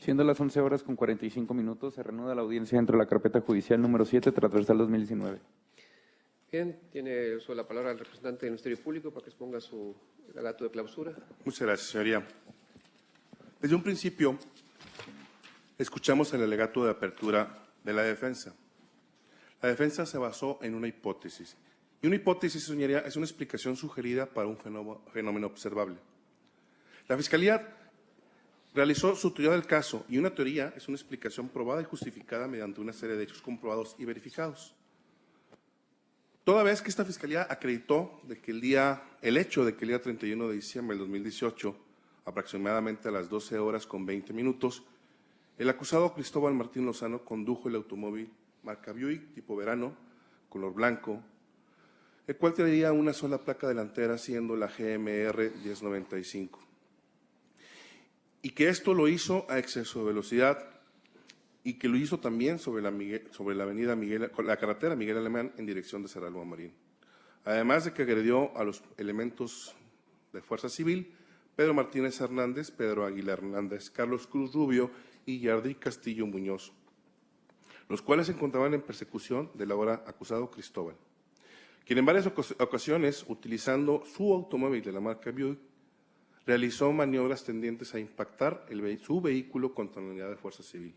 Siendo las 11:45, se reanuda la audiencia dentro de la carpeta judicial número 7, transversal 2019. Bien, tiene uso de la palabra el representante del Ministerio Público para que exponga su alegato de clausura. Muchas gracias, señoría. Desde un principio, escuchamos el alegato de apertura de la defensa. La defensa se basó en una hipótesis. Y una hipótesis, señoría, es una explicación sugerida para un fenómeno observable. La Fiscalía realizó su teoría del caso y una teoría es una explicación probada y justificada mediante una serie de hechos comprobados y verificados. Toda vez que esta Fiscalía acreditó el hecho de que el día 31 de diciembre del 2018, aproximadamente a las 12:20, el acusado Cristóbal Martín Lozano condujo el automóvil marca Buick tipo verano, color blanco, el cual traía una sola placa delantera, siendo la GMR 1095. Y que esto lo hizo a exceso de velocidad y que lo hizo también sobre la carretera Miguel Alemán en dirección de Cerralbo Marín. Además de que agredió a los elementos de Fuerza Civil, Pedro Martínez Hernández, Pedro Aguilar Hernández, Carlos Cruz Rubio y Yardy Castillo Muñoz, los cuales se encontraban en persecución del ahora acusado Cristóbal, quien en varias ocasiones, utilizando su automóvil de la marca Buick, realizó maniobras tendientes a impactar su vehículo contra la unidad de Fuerza Civil,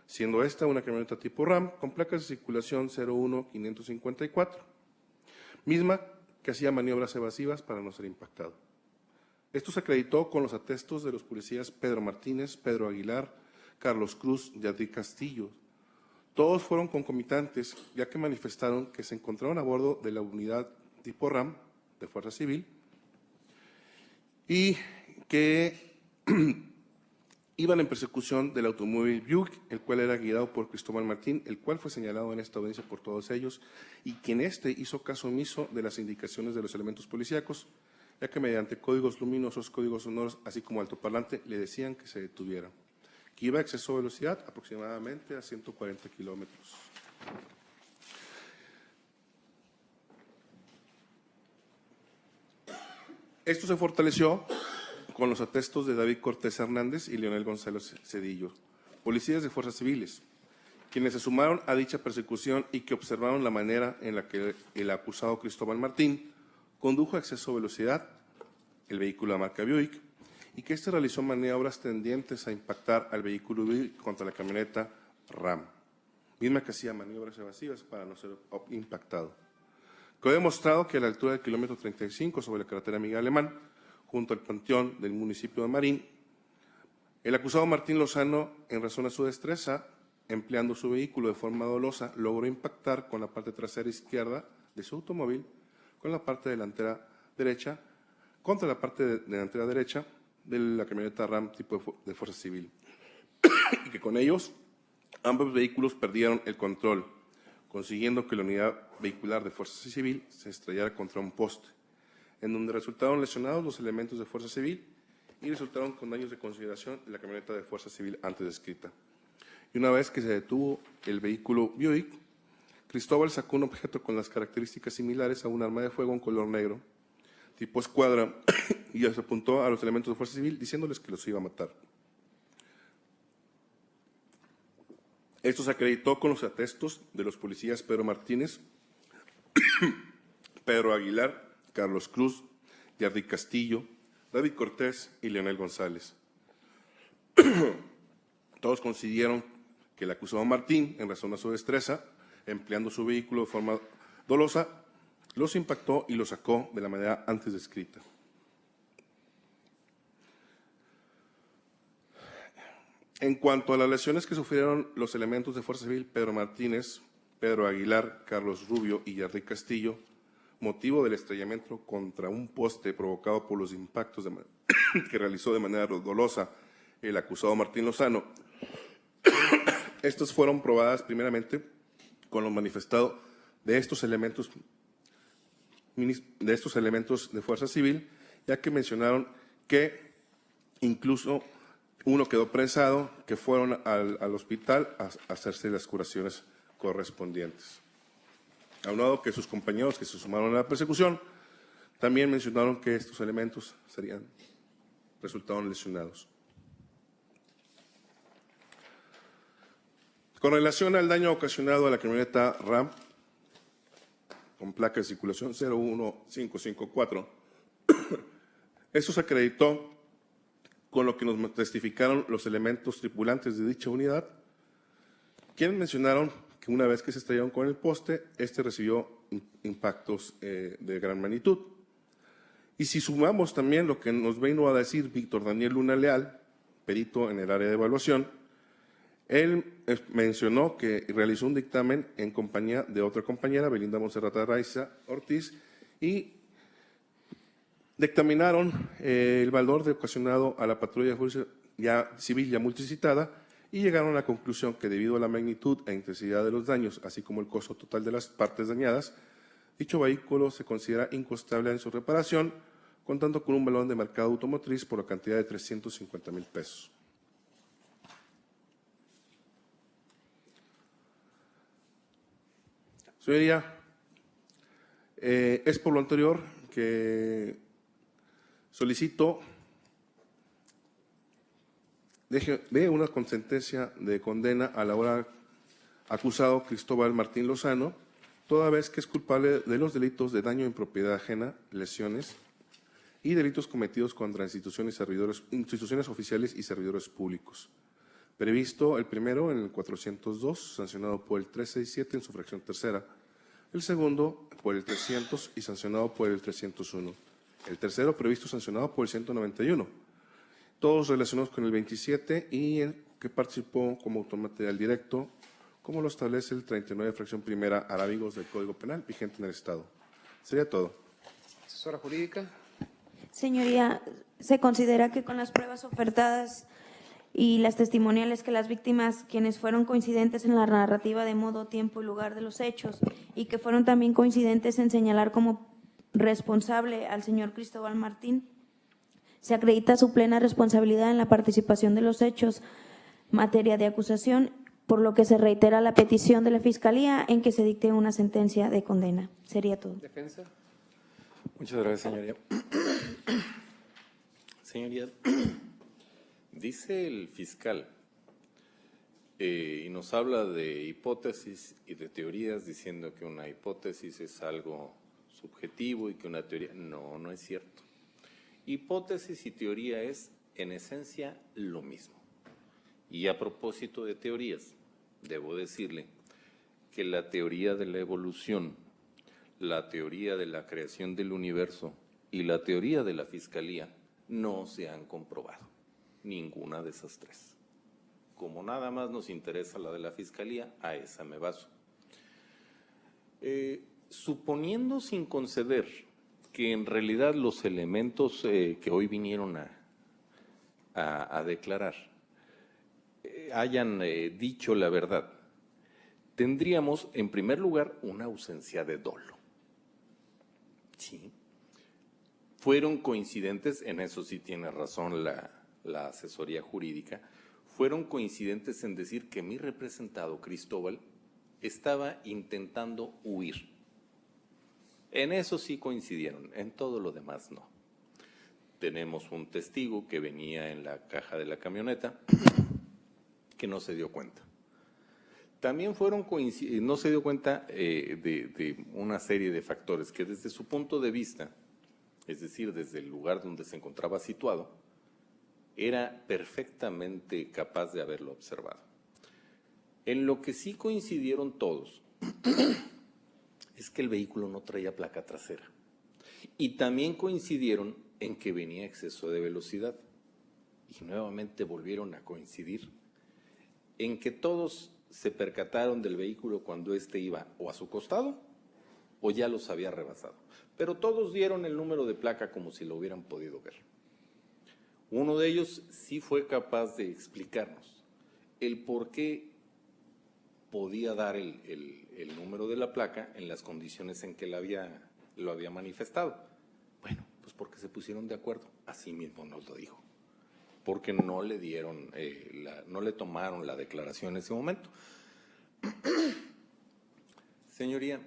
siendo esta una camioneta tipo RAM con placas de circulación 01554, misma que hacía maniobras evasivas para no ser impactado. Esto se acreditó con los atestos de los policías Pedro Martínez, Pedro Aguilar, Carlos Cruz y Yardy Castillo. Todos fueron concomitantes, ya que manifestaron que se encontraron a bordo de la unidad tipo RAM de Fuerza Civil y que iban en persecución del automóvil Buick, el cual era guiado por Cristóbal Martín, el cual fue señalado en esta audiencia por todos ellos, y quien hizo caso omiso de las indicaciones de los elementos policíacos, ya que mediante códigos luminosos, códigos sonoros, así como altoparlante, le decían que se detuviera, que iba a exceso de velocidad, aproximadamente a 140 kilómetros. Esto se fortaleció con los atestos de David Cortés Hernández y Leonel González Cedillo, policías de fuerzas civiles, quienes se sumaron a dicha persecución y que observaron la manera en la que el acusado Cristóbal Martín condujo a exceso de velocidad el vehículo de marca Buick y que éste realizó maniobras tendientes a impactar al vehículo Buick contra la camioneta RAM, misma que hacía maniobras evasivas para no ser impactado. Quedó demostrado que a la altura del kilómetro 35 sobre la carretera Miguel Alemán, junto al panteón del municipio de Marín, el acusado Martín Lozano, en razón a su destreza, empleando su vehículo de forma dolosa, logró impactar con la parte trasera izquierda de su automóvil, con la parte delantera derecha, contra la parte delantera derecha de la camioneta RAM tipo de Fuerza Civil, y que con ellos ambos vehículos perdieron el control, consiguiendo que la unidad vehicular de Fuerza Civil se estrellara contra un poste, en donde resultaron lesionados los elementos de Fuerza Civil y resultaron con daños de consideración en la camioneta de Fuerza Civil antes descrita. Y una vez que se detuvo el vehículo Buick, Cristóbal sacó un objeto con las características similares a un arma de fuego en color negro, tipo escuadra, y se apuntó a los elementos de Fuerza Civil diciéndoles que los iba a matar. Esto se acreditó con los atestos de los policías Pedro Martínez, Pedro Aguilar, Carlos Cruz, Yardy Castillo, David Cortés y Leonel González. Todos coincidieron que el acusado Martín, en razón a su destreza, empleando su vehículo de forma dolosa, los impactó y los sacó de la manera antes descrita. En cuanto a las lesiones que sufrieron los elementos de Fuerza Civil Pedro Martínez, Pedro Aguilar, Carlos Rubio y Yardy Castillo, motivo del estrellamiento contra un poste provocado por los impactos que realizó de manera dolosa el acusado Martín Lozano, estas fueron probadas primeramente con lo manifestado de estos elementos de Fuerza Civil, ya que mencionaron que incluso uno quedó prensado, que fueron al hospital a hacerse las curaciones correspondientes. Aunado que sus compañeros que se sumaron a la persecución también mencionaron que estos elementos resultaron lesionados. Con relación al daño ocasionado a la camioneta RAM con placa de circulación 01554, eso se acreditó con lo que nos testificaron los elementos tripulantes de dicha unidad, quienes mencionaron que una vez que se estrellaron con el poste, este recibió impactos de gran magnitud. Y si sumamos también lo que nos vino a decir Víctor Daniel Luna Leal, perito en el área de evaluación, él mencionó que realizó un dictamen en compañía de otra compañera, Belinda Monserrat Araiza Ortiz, y dictaminaron el valor de ocasionado a la patrulla civil ya multicitada y llegaron a la conclusión que debido a la magnitud e intensidad de los daños, así como el costo total de las partes dañadas, dicho vehículo se considera incostable en su reparación, contando con un valor de mercado automotriz por la cantidad de 350,000 pesos. Señoría, es por lo anterior que solicito de una sentencia de condena al ahora acusado Cristóbal Martín Lozano, toda vez que es culpable de los delitos de daño en propiedad ajena, lesiones y delitos cometidos contra instituciones oficiales y servidores públicos. Previsto el primero en el 402, sancionado por el 367 en su fracción tercera, el segundo por el 300 y sancionado por el 301, el tercero previsto sancionado por el 191, todos relacionados con el 27 y el que participó como autor material directo, como lo establece el 39 fracción primera arábigos del Código Penal vigente en el Estado. Sería todo. Asesora jurídica. Señoría, se considera que con las pruebas ofertadas y las testimoniales que las víctimas, quienes fueron coincidentes en la narrativa de modo, tiempo y lugar de los hechos, y que fueron también coincidentes en señalar como responsable al señor Cristóbal Martín, se acredita su plena responsabilidad en la participación de los hechos, materia de acusación, por lo que se reitera la petición de la Fiscalía en que se dicte una sentencia de condena. Sería todo. Defensa. Muchas gracias, señoría. Señoría, dice el fiscal y nos habla de hipótesis y de teorías, diciendo que una hipótesis es algo subjetivo y que una teoría… No, no es cierto. Hipótesis y teoría es, en esencia, lo mismo. Y a propósito de teorías, debo decirle que la teoría de la evolución, la teoría de la creación del universo y la teoría de la fiscalía no se han comprobado, ninguna de esas tres. Como nada más nos interesa la de la fiscalía, a esa me baso. Suponiendo sin conceder que en realidad los elementos que hoy vinieron a declarar hayan dicho la verdad, tendríamos en primer lugar una ausencia de dolo. Sí. Fueron coincidentes, en eso sí tiene razón la asesoría jurídica, fueron coincidentes en decir que mi representado Cristóbal estaba intentando huir. En eso sí coincidieron, en todo lo demás no. Tenemos un testigo que venía en la caja de la camioneta que no se dio cuenta. También no se dio cuenta de una serie de factores que desde su punto de vista, es decir, desde el lugar donde se encontraba situado, era perfectamente capaz de haberlo observado. En lo que sí coincidieron todos es que el vehículo no traía placa trasera. Y también coincidieron en que venía a exceso de velocidad. Y nuevamente volvieron a coincidir en que todos se percataron del vehículo cuando éste iba o a su costado o ya los había rebasado. Pero todos dieron el número de placa como si lo hubieran podido ver. Uno de ellos sí fue capaz de explicarnos el por qué podía dar el número de la placa en las condiciones en que lo había manifestado. Bueno, pues porque se pusieron de acuerdo, así mismo nos lo dijo, porque no le dieron, no le tomaron la declaración en ese momento. Señoría,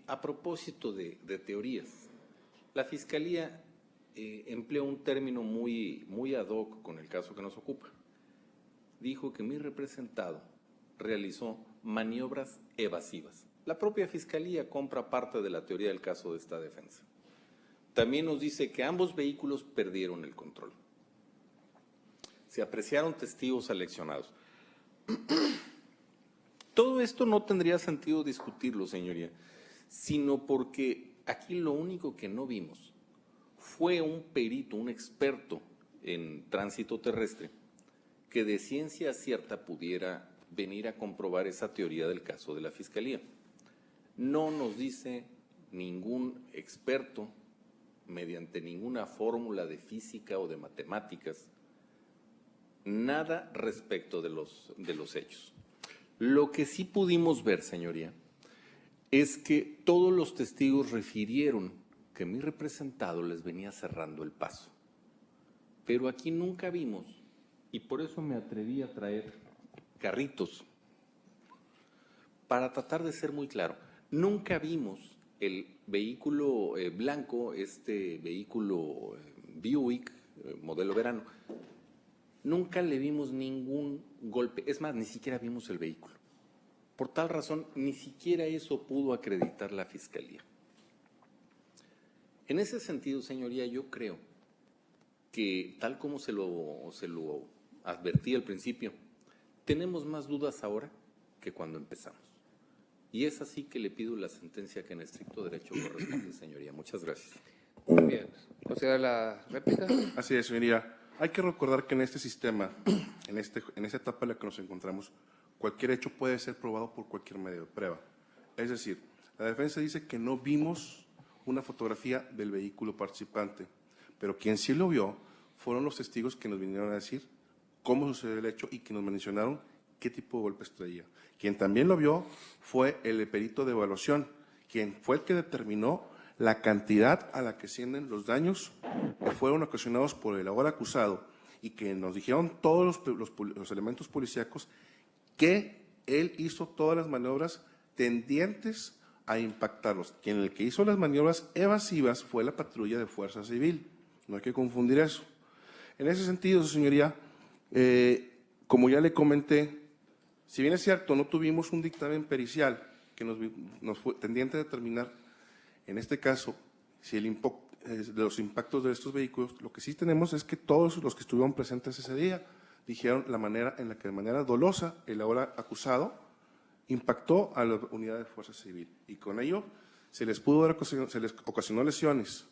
a propósito de teorías, la Fiscalía empleó un término muy ad hoc con el caso que nos ocupa. Dijo que mi representado realizó maniobras evasivas. La propia Fiscalía compra parte de la teoría del caso de esta defensa. También nos dice que ambos vehículos perdieron el control. Se apreciaron testigos aleccionados. Todo esto no tendría sentido discutirlo, señoría, sino porque aquí lo único que no vimos fue un perito, un experto en tránsito terrestre, que de ciencia cierta pudiera venir a comprobar esa teoría del caso de la Fiscalía. No nos dice ningún experto, mediante ninguna fórmula de física o de matemáticas, nada respecto de los hechos. Lo que sí pudimos ver, señoría, es que todos los testigos refirieron que mi representado les venía cerrando el paso. Pero aquí nunca vimos, y por eso me atreví a traer carritos, para tratar de ser muy claro, nunca vimos el vehículo blanco, este vehículo Buick, modelo verano, nunca le vimos ningún golpe, es más, ni siquiera vimos el vehículo. Por tal razón, ni siquiera eso pudo acreditar la Fiscalía. En ese sentido, señoría, yo creo que, tal como se lo advertí al principio, tenemos más dudas ahora que cuando empezamos. Y es así que le pido la sentencia que en estricto derecho corresponde, señoría. Muchas gracias. Bien. ¿Considera la réplica? Así es, señoría. Hay que recordar que en este sistema, en esta etapa en la que nos encontramos, cualquier hecho puede ser probado por cualquier medio de prueba. Es decir, la defensa dice que no vimos una fotografía del vehículo participante, pero quien sí lo vio fueron los testigos que nos vinieron a decir cómo sucedió el hecho y que nos mencionaron qué tipo de golpes traía. Quien también lo vio fue el perito de evaluación, quien fue el que determinó la cantidad a la que ascienden los daños que fueron ocasionados por el ahora acusado y que nos dijeron todos los elementos policíacos que él hizo todas las maniobras tendientes a impactarlos. Quien el que hizo las maniobras evasivas fue la patrulla de Fuerza Civil. No hay que confundir eso. En ese sentido, señoría, como ya le comenté, si bien es cierto, no tuvimos un dictamen pericial que nos fue tendiente a determinar, en este caso, si de los impactos de estos vehículos, lo que sí tenemos es que todos los que estuvieron presentes ese día dijeron la manera en la que de manera dolosa el ahora acusado impactó a la unidad de Fuerza Civil y con ello se les ocasionó lesiones,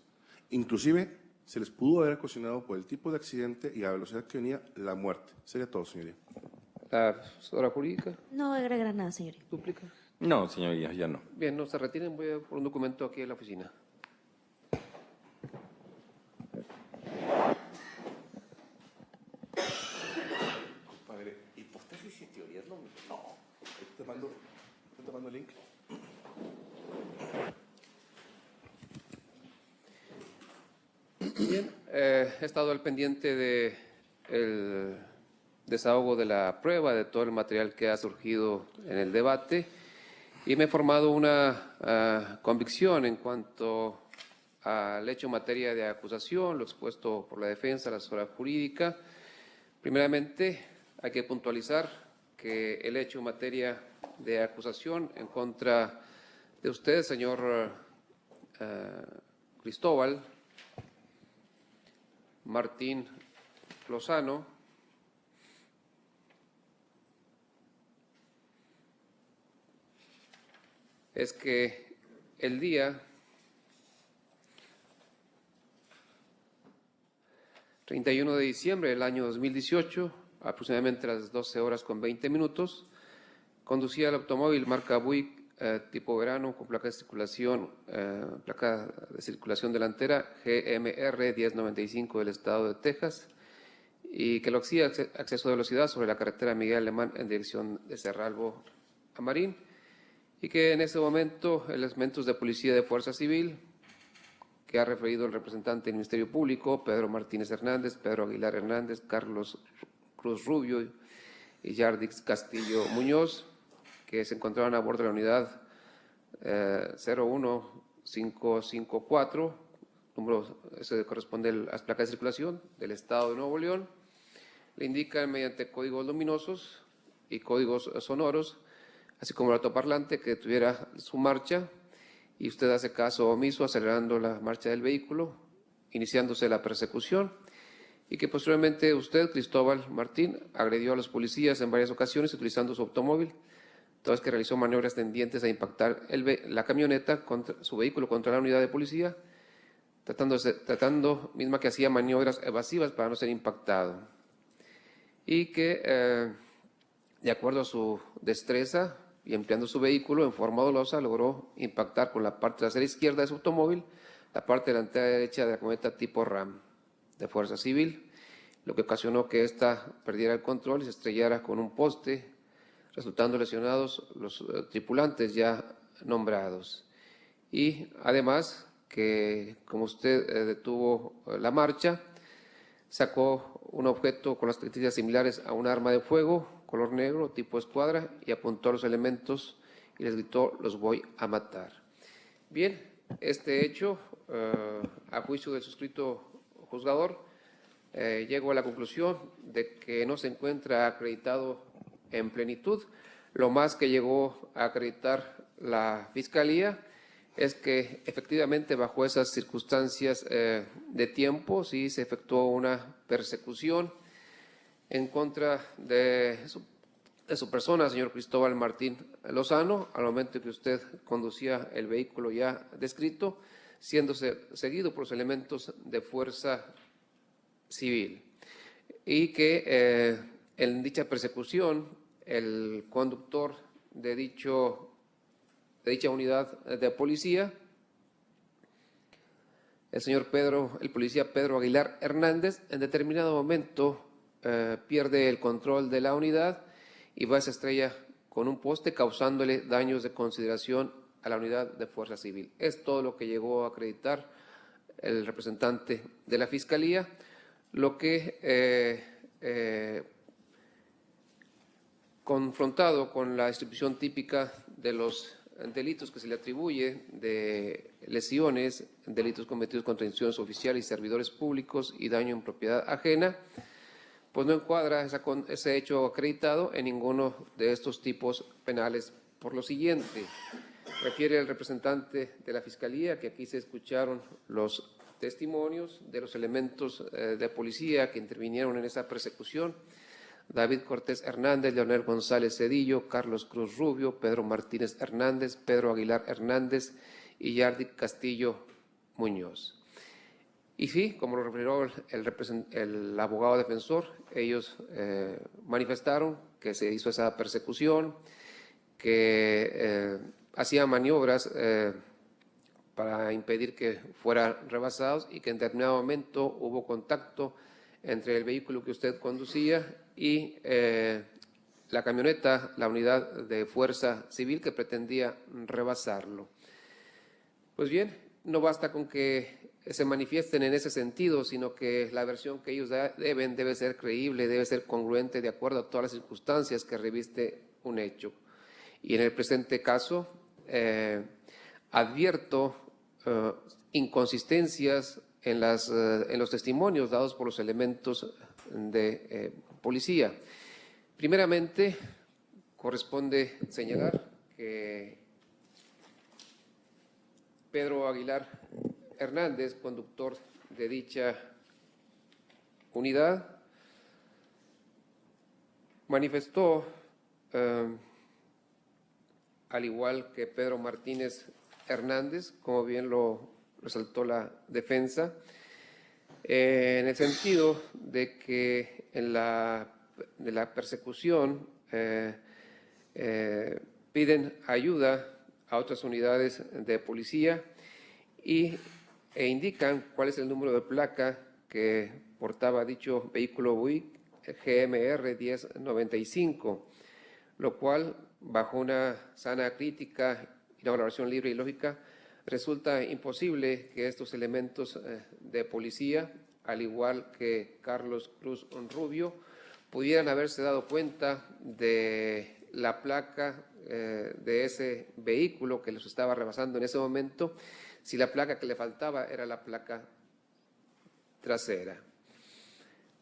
inclusive se les pudo haber ocasionado por el tipo de accidente y la velocidad que venía la muerte. Sería todo, señoría. ¿La asesora jurídica? No agregar nada, señoría. ¿Duplica? No, señoría, ya no. Bien, no se retiren, voy a por un documento aquí en la oficina. Padre, hipótesis y teorías no. No. Te mando el link. Bien, he estado al pendiente de el desahogo de la prueba, de todo el material que ha surgido en el debate y me he formado una convicción en cuanto al hecho en materia de acusación, lo expuesto por la defensa, la asesora jurídica. Primeramente, hay que puntualizar que el hecho en materia de acusación en contra de usted, señor Cristóbal Martín Lozano, es que el día 31 de diciembre del año 2018, aproximadamente a las 12:20, conducía el automóvil marca Buick tipo verano con placa de circulación delantera GMR 1095 del estado de Texas y que lo hacía exceso de velocidad sobre la carretera Miguel Alemán en dirección de Cerralbo a Marín y que en ese momento elementos de policía de Fuerza Civil que ha referido el representante del Ministerio Público, Pedro Martínez Hernández, Pedro Aguilar Hernández, Carlos Cruz Rubio y Yardix Castillo Muñoz, que se encontraban a bordo de la unidad 01554, número, ese corresponde a las placas de circulación del Estado de Nuevo León, le indican mediante códigos luminosos y códigos sonoros, así como el altoparlante que tuviera su marcha, y usted hace caso omiso acelerando la marcha del vehículo, iniciándose la persecución, y que posteriormente usted, Cristóbal Martín, agredió a los policías en varias ocasiones utilizando su automóvil, toda vez que realizó maniobras tendientes a impactar la camioneta, su vehículo contra la unidad de policía, tratando misma que hacía maniobras evasivas para no ser impactado. Y que, de acuerdo a su destreza y empleando su vehículo en forma dolosa, logró impactar con la parte trasera izquierda de su automóvil la parte delantera derecha de la camioneta tipo RAM de Fuerza Civil, lo que ocasionó que ésta perdiera el control y se estrellara con un poste, resultando lesionados los tripulantes ya nombrados. Y además que, como usted detuvo la marcha, sacó un objeto con las características similares a un arma de fuego, color negro, tipo escuadra, y apuntó a los elementos y les gritó: los voy a matar. Bien, este hecho, a juicio del suscrito juzgador, llego a la conclusión de que no se encuentra acreditado en plenitud. Lo más que llegó a acreditar la Fiscalía es que efectivamente bajo esas circunstancias de tiempo sí se efectuó una persecución en contra de su persona, señor Cristóbal Martín Lozano, al momento que usted conducía el vehículo ya descrito, siendo seguido por los elementos de Fuerza Civil. Y que en dicha persecución el conductor de dicha unidad de policía, el policía Pedro Aguilar Hernández, en determinado momento pierde el control de la unidad y va a esa estrella con un poste, causándole daños de consideración a la unidad de Fuerza Civil. Es todo lo que llegó a acreditar el representante de la Fiscalía, lo que confrontado con la distribución típica de los delitos que se le atribuye de lesiones, delitos cometidos contra instituciones oficiales y servidores públicos y daño en propiedad ajena, pues no encuadra ese hecho acreditado en ninguno de estos tipos penales. Por lo siguiente, refiere el representante de la Fiscalía que aquí se escucharon los testimonios de los elementos de policía que intervinieron en esa persecución: David Cortés Hernández, Leonel González Cedillo, Carlos Cruz Rubio, Pedro Martínez Hernández, Pedro Aguilar Hernández y Yardi Castillo Muñoz. Y sí, como lo refirió el abogado defensor, ellos manifestaron que se hizo esa persecución, que hacían maniobras para impedir que fueran rebasados y que en determinado momento hubo contacto entre el vehículo que usted conducía y la camioneta, la unidad de Fuerza Civil que pretendía rebasarlo. Pues bien, no basta con que se manifiesten en ese sentido, sino que la versión que ellos debe ser creíble, debe ser congruente de acuerdo a todas las circunstancias que reviste un hecho. Y en el presente caso, advierto inconsistencias en los testimonios dados por los elementos de policía. Primeramente, corresponde señalar que Pedro Aguilar Hernández, conductor de dicha unidad, manifestó, al igual que Pedro Martínez Hernández, como bien lo resaltó la defensa, en el sentido de que de la persecución piden ayuda a otras unidades de policía e indican cuál es el número de placa que portaba dicho vehículo Buick GMR 1095, lo cual, bajo una sana crítica y una valoración libre y lógica, resulta imposible que estos elementos de policía, al igual que Carlos Cruz Rubio, pudieran haberse dado cuenta de la placa de ese vehículo que los estaba rebasando en ese momento, si la placa que le faltaba era la placa trasera.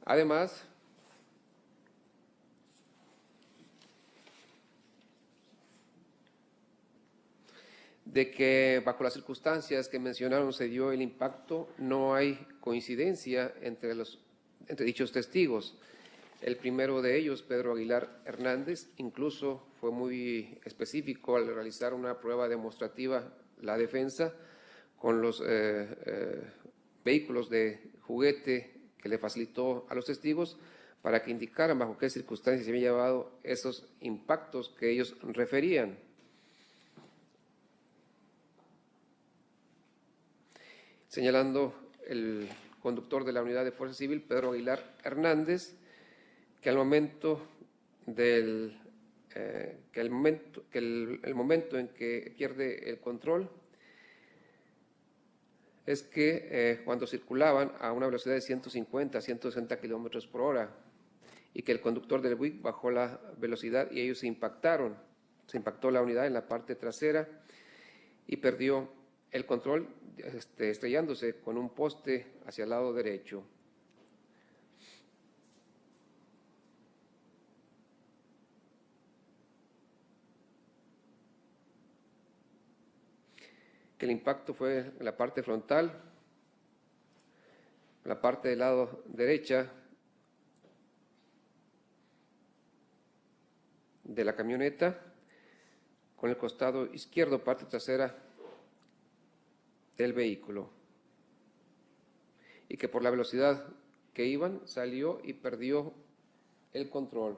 Además, de que bajo las circunstancias que mencionaron se dio el impacto, no hay coincidencia entre dichos testigos. El primero de ellos, Pedro Aguilar Hernández, incluso fue muy específico al realizar una prueba demostrativa, la defensa, con los vehículos de juguete que le facilitó a los testigos para que indicaran bajo qué circunstancias se habían llevado esos impactos que ellos referían. Señalando el conductor de la unidad de Fuerza Civil, Pedro Aguilar Hernández, que al momento el momento en que pierde el control es que cuando circulaban a una velocidad de 150 a 160 kilómetros por hora y que el conductor del Buick bajó la velocidad y ellos se impactaron. Se impactó la unidad en la parte trasera y perdió el control, estrellándose con un poste hacia el lado derecho. Que el impacto fue en la parte frontal, en la parte del lado derecha de la camioneta, con el costado izquierdo, parte trasera del vehículo, y que por la velocidad que iban salió y perdió el control.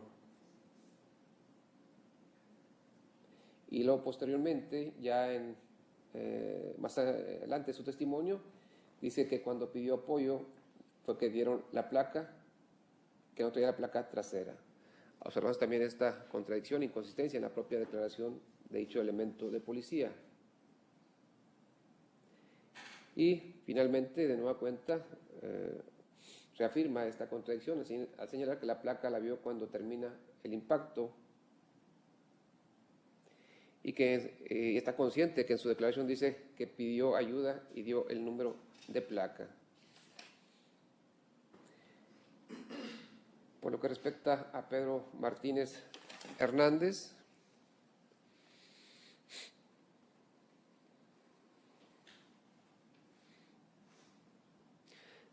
Y luego posteriormente, ya más adelante de su testimonio, dice que cuando pidió apoyo fue que dieron la placa, que no traía la placa trasera. Observamos también esta contradicción e inconsistencia en la propia declaración de dicho elemento de policía. Y finalmente, de nueva cuenta, reafirma esta contradicción al señalar que la placa la vio cuando termina el impacto y que está consciente que en su declaración dice que pidió ayuda y dio el número de placa. Por lo que respecta a Pedro Martínez Hernández,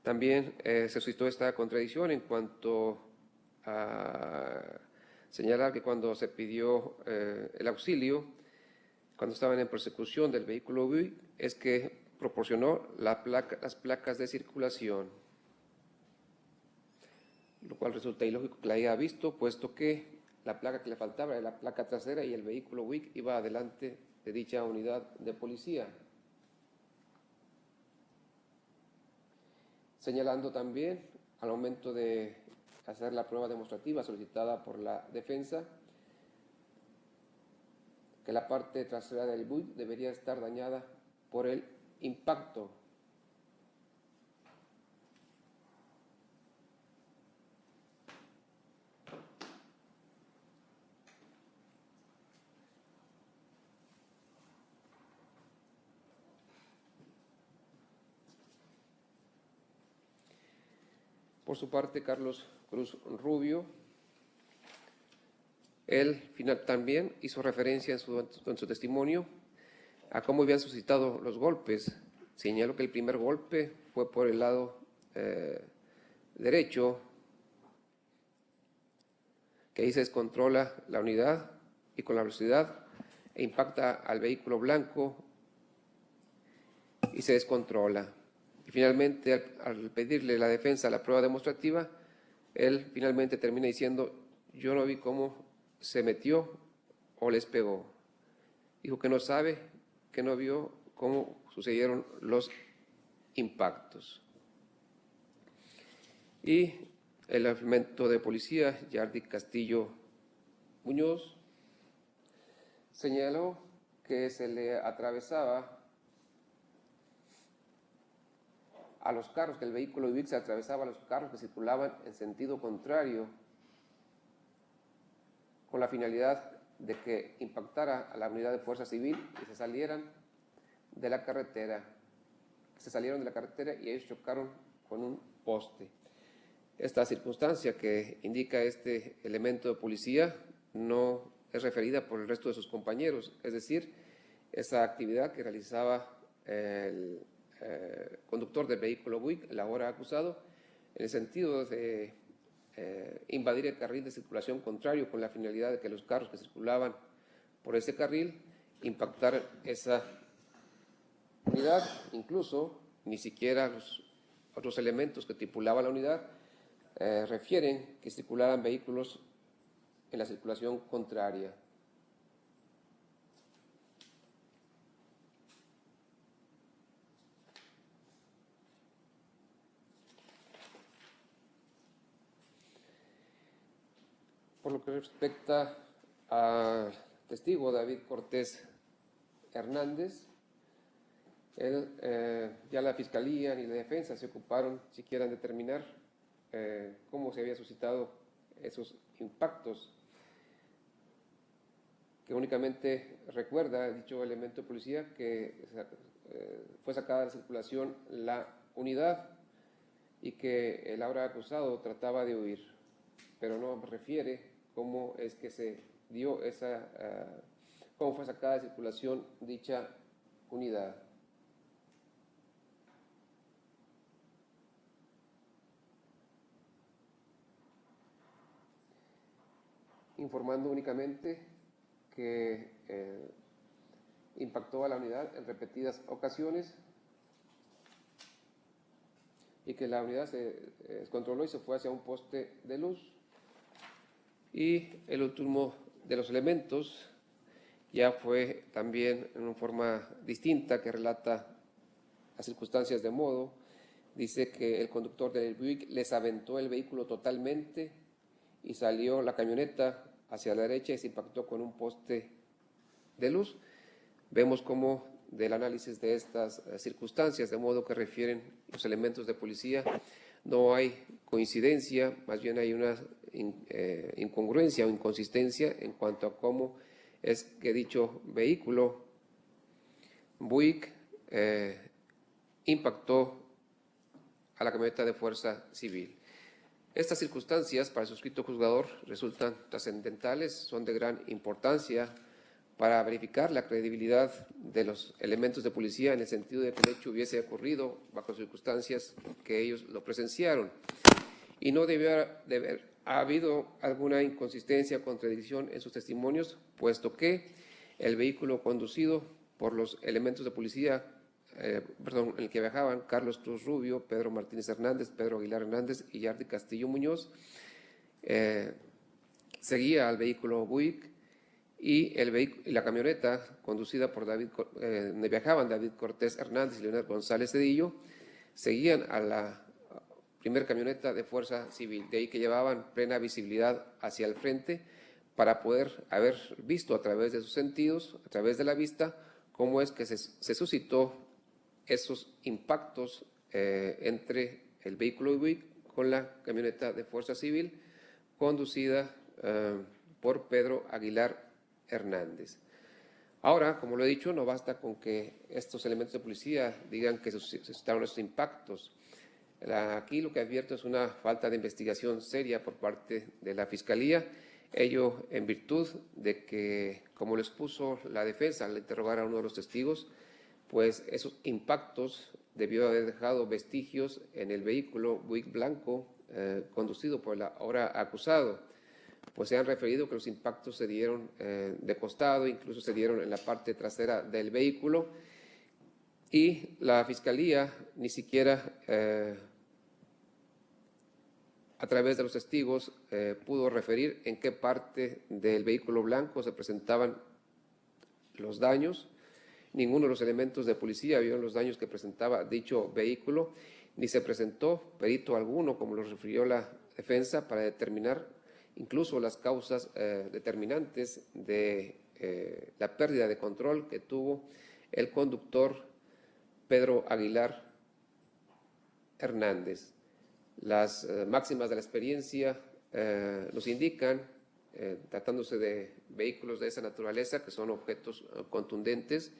también se suscitó esta contradicción en cuanto a señalar que cuando se pidió el auxilio, cuando estaban en persecución del vehículo Buick, es que proporcionó las placas de circulación, lo cual resulta ilógico que la haya visto, puesto que la placa que le faltaba era la placa trasera y el vehículo Buick iba adelante de dicha unidad de policía. Señalando también, al momento de hacer la prueba demostrativa solicitada por la defensa, que la parte trasera del Buick debería estar dañada por el impacto. Por su parte, Carlos Cruz Rubio, él también hizo referencia en su testimonio a cómo habían suscitado los golpes. Señaló que el primer golpe fue por el lado derecho, que ahí se descontrola la unidad y con la velocidad e impacta al vehículo blanco y se descontrola. Y finalmente, al pedirle la defensa la prueba demostrativa, él finalmente termina diciendo: yo no vi cómo se metió o les pegó. Dijo que no sabe, que no vio cómo sucedieron los impactos. Y el elemento de policía, Yardi Castillo Muñoz, señaló que se le atravesaba a los carros, que el vehículo Buick se atravesaba a los carros que circulaban en sentido contrario, con la finalidad de que impactara a la unidad de Fuerza Civil y se salieran de la carretera. Se salieron de la carretera y ellos chocaron con un poste. Esta circunstancia que indica este elemento de policía no es referida por el resto de sus compañeros, es decir, esa actividad que realizaba el conductor del vehículo Buick, el ahora acusado, en el sentido de invadir el carril de circulación contrario con la finalidad de que los carros que circulaban por ese carril impactaran esa unidad. Incluso ni siquiera los otros elementos que tripulaban la unidad refieren que circularan vehículos en la circulación contraria. Por lo que respecta al testigo David Cortés Hernández, ya la Fiscalía ni la Defensa se ocuparon siquiera en determinar cómo se había suscitado esos impactos, que únicamente recuerda dicho elemento de policía que fue sacada de circulación la unidad y que el ahora acusado trataba de huir, pero no refiere cómo es que se dio cómo fue sacada de circulación dicha unidad. Informando únicamente que impactó a la unidad en repetidas ocasiones y que la unidad se descontroló y se fue hacia un poste de luz. Y el último de los elementos ya fue también en una forma distinta que relata las circunstancias de modo. Dice que el conductor del Buick les aventó el vehículo totalmente y salió la camioneta hacia la derecha y se impactó con un poste de luz. Vemos cómo del análisis de estas circunstancias, de modo que refieren los elementos de policía, no hay coincidencia, más bien hay una incongruencia o inconsistencia en cuanto a cómo es que dicho vehículo Buick impactó a la camioneta de Fuerza Civil. Estas circunstancias para el suscrito juzgador resultan trascendentales, son de gran importancia para verificar la credibilidad de los elementos de policía en el sentido de que el hecho hubiese ocurrido bajo circunstancias que ellos lo presenciaron. Y no debió de haber habido alguna inconsistencia o contradicción en sus testimonios, puesto que el vehículo conducido por los elementos de policía, en el que viajaban Carlos Cruz Rubio, Pedro Martínez Hernández, Pedro Aguilar Hernández y Yardi Castillo Muñoz, seguía al vehículo Buick y la camioneta conducida por donde viajaban David Cortés Hernández y Leonel González Cedillo, seguían a la primera camioneta de Fuerza Civil, de ahí que llevaban plena visibilidad hacia el frente para poder haber visto a través de sus sentidos, a través de la vista, cómo es que se suscitó esos impactos entre el vehículo Buick con la camioneta de Fuerza Civil conducida por Pedro Aguilar Hernández. Ahora, como lo he dicho, no basta con que estos elementos de policía digan que se suscitaron estos impactos. Aquí lo que advierto es una falta de investigación seria por parte de la Fiscalía, ello en virtud de que, como lo expuso la defensa al interrogar a uno de los testigos, pues esos impactos debió haber dejado vestigios en el vehículo Buick blanco conducido por el ahora acusado, pues se han referido que los impactos se dieron de costado, incluso se dieron en la parte trasera del vehículo, y la Fiscalía ni siquiera a través de los testigos pudo referir en qué parte del vehículo blanco se presentaban los daños. Ninguno de los elementos de policía vio los daños que presentaba dicho vehículo, ni se presentó perito alguno, como lo refirió la defensa, para determinar incluso las causas determinantes de la pérdida de control que tuvo el conductor Pedro Aguilar Hernández. Las máximas de la experiencia nos indican, tratándose de vehículos de esa naturaleza, que son objetos contundentes,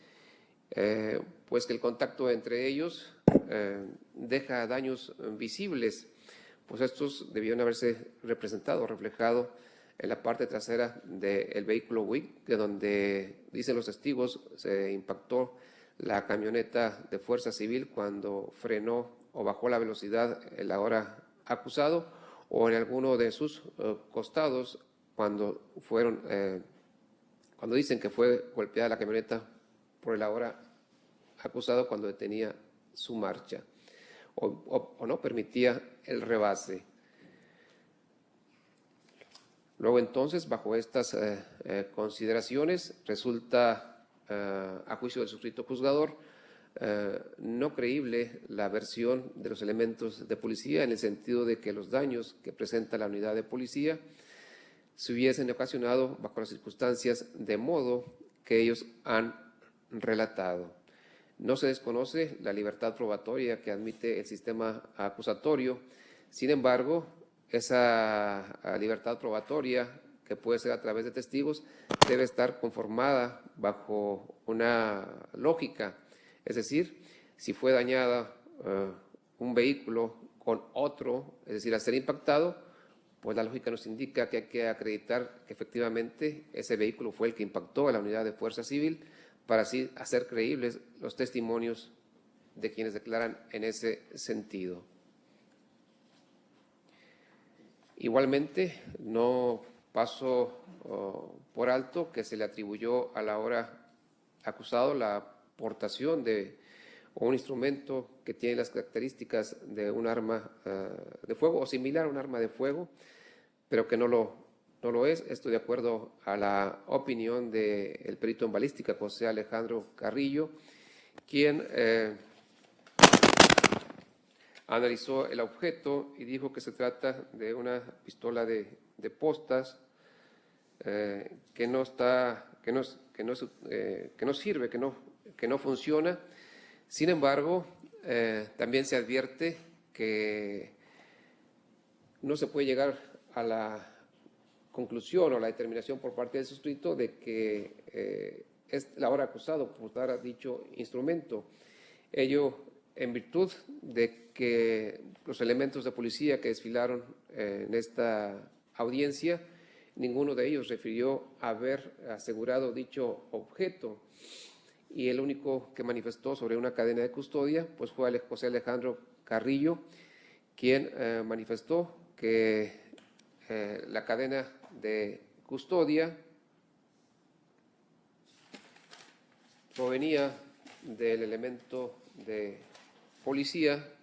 pues que el contacto entre ellos deja daños visibles, pues estos debieron haberse representado, reflejado en la parte trasera del vehículo Buick, de donde, dicen los testigos, se impactó la camioneta de Fuerza Civil cuando frenó o bajó la velocidad el ahora acusado, o en alguno de sus costados cuando cuando dicen que fue golpeada la camioneta por el ahora acusado cuando detenía su marcha o no permitía el rebase. Luego entonces, bajo estas consideraciones, resulta, a juicio del suscrito juzgador, no creíble la versión de los elementos de policía, en el sentido de que los daños que presenta la unidad de policía se hubiesen ocasionado bajo las circunstancias de modo que ellos han relatado. No se desconoce la libertad probatoria que admite el sistema acusatorio. Sin embargo, esa libertad probatoria, que puede ser a través de testigos, debe estar conformada bajo una lógica. Es decir, si fue dañada un vehículo con otro, es decir, al ser impactado, pues la lógica nos indica que hay que acreditar que efectivamente ese vehículo fue el que impactó a la unidad de Fuerza Civil, para así hacer creíbles los testimonios de quienes declaran en ese sentido. Igualmente, no paso por alto que se le atribuyó al ahora acusado la aportación de un instrumento que tiene las características de un arma de fuego o similar a un arma de fuego, pero que no lo es. Esto de acuerdo a la opinión del perito en balística, José Alejandro Carrillo, quien analizó el objeto y dijo que se trata de una pistola de postas que no sirve, que no funciona. Sin embargo, también se advierte que no se puede llegar a la conclusión o la determinación por parte del suscrito de que es el ahora acusado por usar dicho instrumento. Ello en virtud de que los elementos de policía que desfilaron en esta audiencia, ninguno de ellos refirió haber asegurado dicho objeto, y el único que manifestó sobre una cadena de custodia pues fue José Alejandro Carrillo, quien manifestó que la cadena de custodia provenía del elemento de policía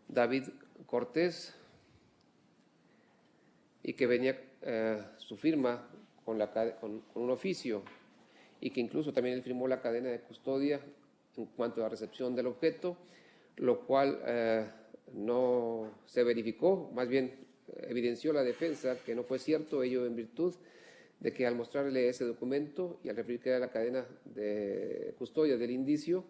David Cortés, y que venía su firma con un oficio, y que incluso también él firmó la cadena de custodia en cuanto a la recepción del objeto, lo cual no se verificó, más bien evidenció la defensa que no fue cierto, ello en virtud de que al mostrarle ese documento y al referir que era la cadena de custodia del indicio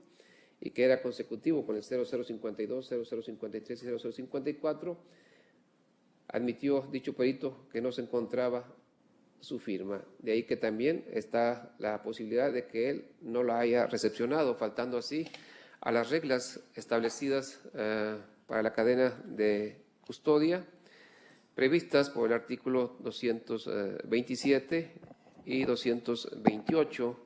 y que era consecutivo con el 0052, 0053 y 0054, admitió dicho perito que no se encontraba su firma. De ahí que también está la posibilidad de que él no la haya recepcionado, faltando así a las reglas establecidas para la cadena de custodia, previstas por el artículo 227 y 228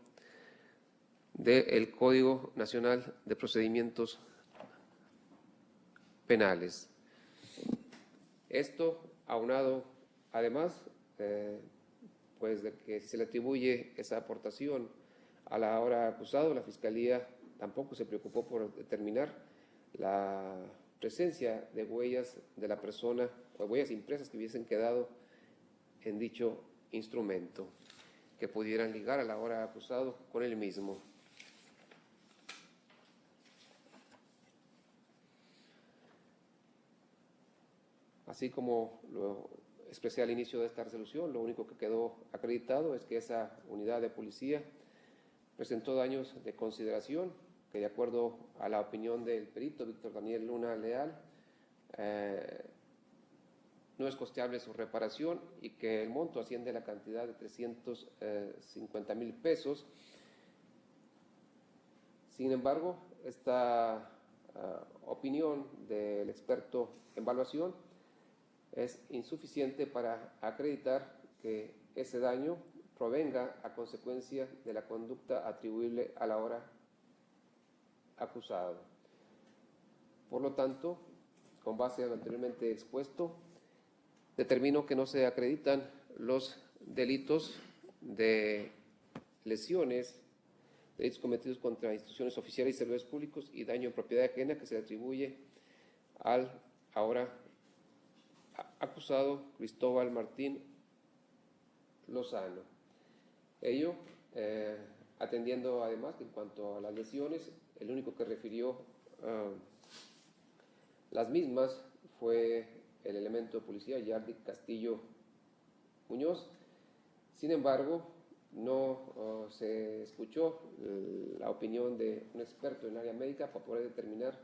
del Código Nacional de Procedimientos Penales. Esto aunado, además, pues de que si se le atribuye esa aportación a la ahora acusado, la Fiscalía tampoco se preocupó por determinar la presencia de huellas de la persona o huellas impresas que hubiesen quedado en dicho instrumento, que pudieran ligar al ahora acusado con él mismo. Así como lo expresé al inicio de esta resolución, lo único que quedó acreditado es que esa unidad de policía presentó daños de consideración, que de acuerdo a la opinión del perito Víctor Daniel Luna Leal, no es costeable su reparación y que el monto asciende a la cantidad de 350,000 pesos. Sin embargo, esta opinión del experto en evaluación es insuficiente para acreditar que ese daño provenga a consecuencia de la conducta atribuible al ahora acusado. Por lo tanto, con base a lo anteriormente expuesto, determino que no se acreditan los delitos de lesiones, delitos cometidos contra instituciones oficiales y servidores públicos y daño en propiedad ajena que se le atribuye al ahora acusado Cristóbal Martín Lozano. Ello atendiendo además que en cuanto a las lesiones, el único que refirió las mismas fue el elemento de policía Yardi Castillo Muñoz. Sin embargo, no se escuchó la opinión de un experto en el área médica para poder determinar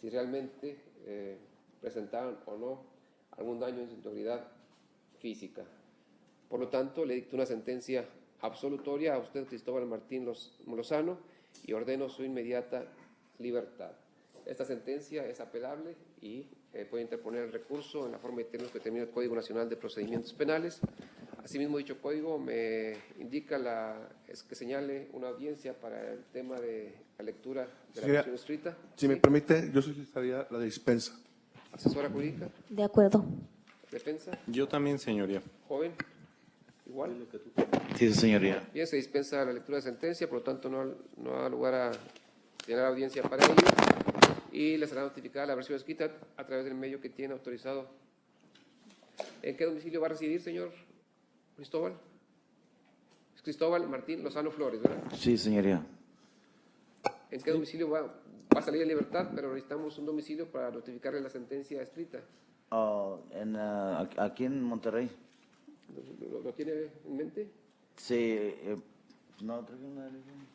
si realmente presentaron o no algún daño en su integridad física. Por lo tanto, le dicto una sentencia absolutoria a usted, Cristóbal Martín Lozano, y ordeno su inmediata libertad. Esta sentencia es apelable y puede interponer el recurso en la forma y términos que determina el Código Nacional de Procedimientos Penales. Asimismo, dicho código me indica que señale una audiencia para el tema de la lectura de la versión escrita. Si me permite, yo solicitaría la dispensa. Asesora jurídica, De acuerdo. defensa, Yo también, señoría. joven, igual. Sí, señoría. Bien, se dispensa la lectura de sentencia, por lo tanto no da lugar a tener audiencia para ello y le será notificada la versión escrita a través del medio que tiene autorizado. ¿En qué domicilio va a residir, señor Cristóbal? Es Cristóbal Martín Lozano Flores, ¿verdad? Sí, señoría. ¿En qué domicilio va a salir en libertad? Pero necesitamos un domicilio para notificarle la sentencia escrita. Aquí en Monterrey. ¿Lo tiene en mente? Sí. No, traje una dirección.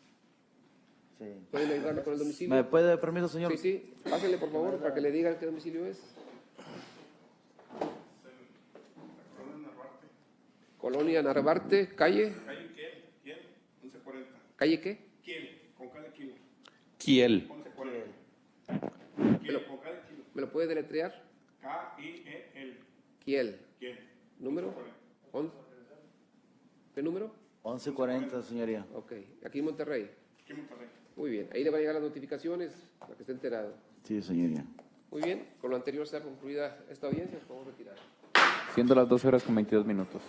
Sí. ¿Pueden ayudarme con el domicilio? ¿Me puede dar permiso, señor? Sí, sí. Pásenle, por favor, para que le digan qué domicilio es. Colonia Narvarte, calle. Calle Kiel, 1140. ¿Calle qué? Kiel, con cada kilo. Kiel. 1140. Kiel, con cada kilo. ¿Me lo puede deletrear? K-I-E-L. Kiel. Kiel. ¿Número? ¿Qué número? 11:40, señoría. Ok. Aquí en Monterrey. Aquí en Monterrey. Muy bien. Ahí le van a llegar las notificaciones para que esté enterado. Sí, señoría. Muy bien. Con lo anterior se ha concluida esta audiencia. Podemos retirar. Siendo las 12 horas con 22 minutos.